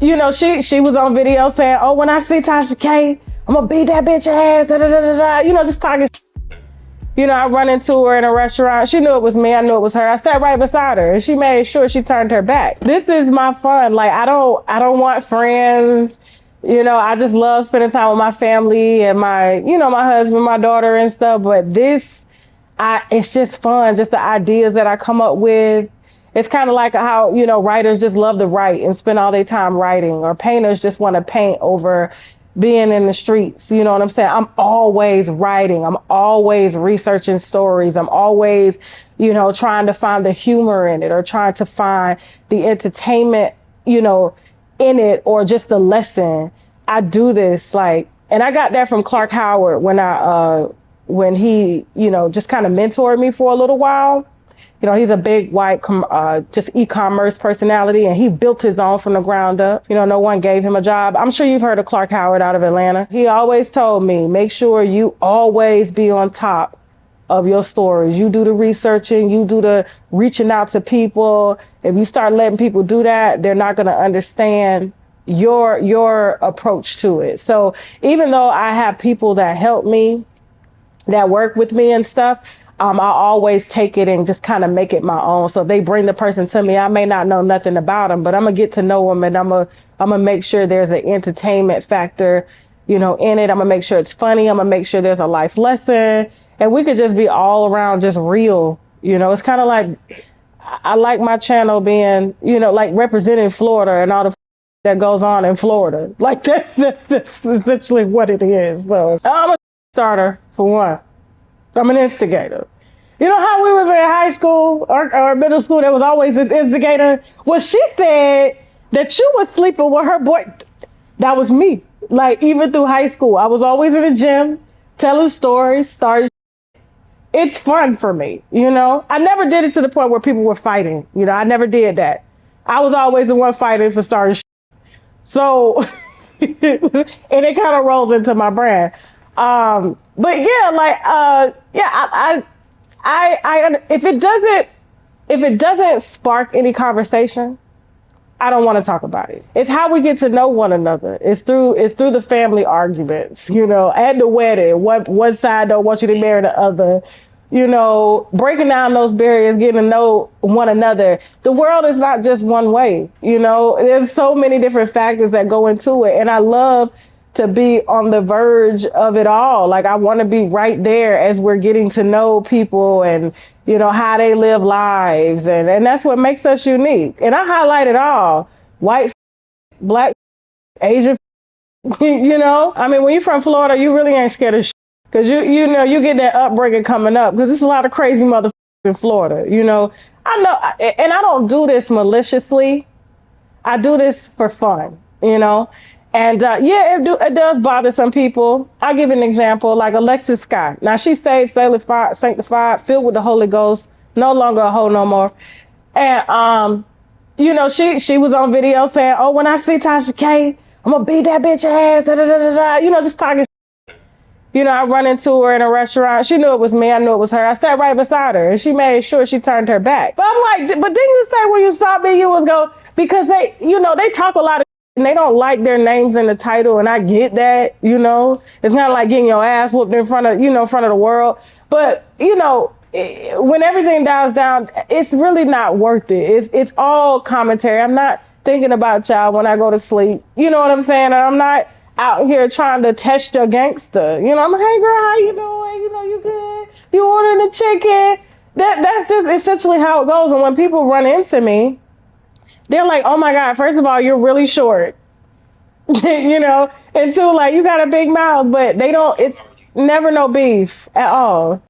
She was on video saying, "Oh, when I see Tasha K, I'm gonna beat that bitch ass." Da, da, da, da, da. Just talking. I run into her in a restaurant. She knew it was me. I knew it was her. I sat right beside her, and she made sure she turned her back. This is my fun. Like I don't want friends. I just love spending time with my family and my husband, my daughter, and stuff. But it's just fun. Just the ideas that I come up with. It's kind of like how, writers just love to write and spend all their time writing, or painters just want to paint over being in the streets. You know what I'm saying? I'm always writing. I'm always researching stories. I'm always, trying to find the humor in it, or trying to find the entertainment, in it, or just the lesson. I do this and I got that from Clark Howard when he, just kind of mentored me for a little while. He's a big white, just e-commerce personality, and he built his own from the ground up. No one gave him a job. I'm sure you've heard of Clark Howard out of Atlanta. He always told me, make sure you always be on top of your stories. You do the researching, you do the reaching out to people. If you start letting people do that, they're not going to understand your approach to it. So even though I have people that help me, that work with me and stuff, I always take it and just kind of make it my own. So if they bring the person to me, I may not know nothing about them, but I'm gonna get to know them, and I'm gonna make sure there's an entertainment factor, in it. I'm gonna make sure it's funny. I'm gonna make sure there's a life lesson, and we could just be all around just real. It's kind of like I like my channel being, like representing Florida and all the that goes on in Florida. Like that's essentially what it is. So I'm a starter for one. I'm an instigator. You know how we was in high school or middle school, there was always this instigator? Well, she said that you was sleeping with her boy. That was me. Like, even through high school, I was always in the gym, telling stories, starting. It's fun for me, I never did it to the point where people were fighting. I never did that. I was always the one fighting for starting. So, and it kind of rolls into my brand. But yeah, I if it doesn't spark any conversation, I don't want to talk about it. It's how we get to know one another. It's through the family arguments, at the wedding. One side don't want you to marry the other. Breaking down those barriers, getting to know one another. The world is not just one way. There's so many different factors that go into it, and I love to be on the verge of it all. Like, I want to be right there as we're getting to know people and, how they live lives. And that's what makes us unique. And I highlight it all. White, black, Asian, I mean, when you're from Florida, you really ain't scared of shit. Because you get that upbringing coming up. Because there's a lot of crazy motherfuckers in Florida, I know, and I don't do this maliciously. I do this for fun, And it does bother some people. I'll give an example, like Alexis Scott. Now, she's saved, sanctified, filled with the Holy Ghost, no longer a hoe no more. And, she was on video saying, "Oh, when I see Tasha K, I'm going to beat that bitch ass, da, da, da, da, da." Just talking. I run into her in a restaurant. She knew it was me. I knew it was her. I sat right beside her, and she made sure she turned her back. But I'm like, but didn't you say when you saw me, you was going, because they talk a lot of, and they don't like their names in the title, and I get that, It's not like getting your ass whooped in front of, front of the world. But, when everything dies down, it's really not worth it. It's all commentary. I'm not thinking about y'all when I go to sleep. You know what I'm saying? And I'm not out here trying to test your gangster. I'm like, "Hey girl, how you doing? You good? You ordering the chicken?" That's just essentially how it goes. And when people run into me, they're like, "Oh my God, first of all, you're really short." And two, like, you got a big mouth, but it's never no beef at all.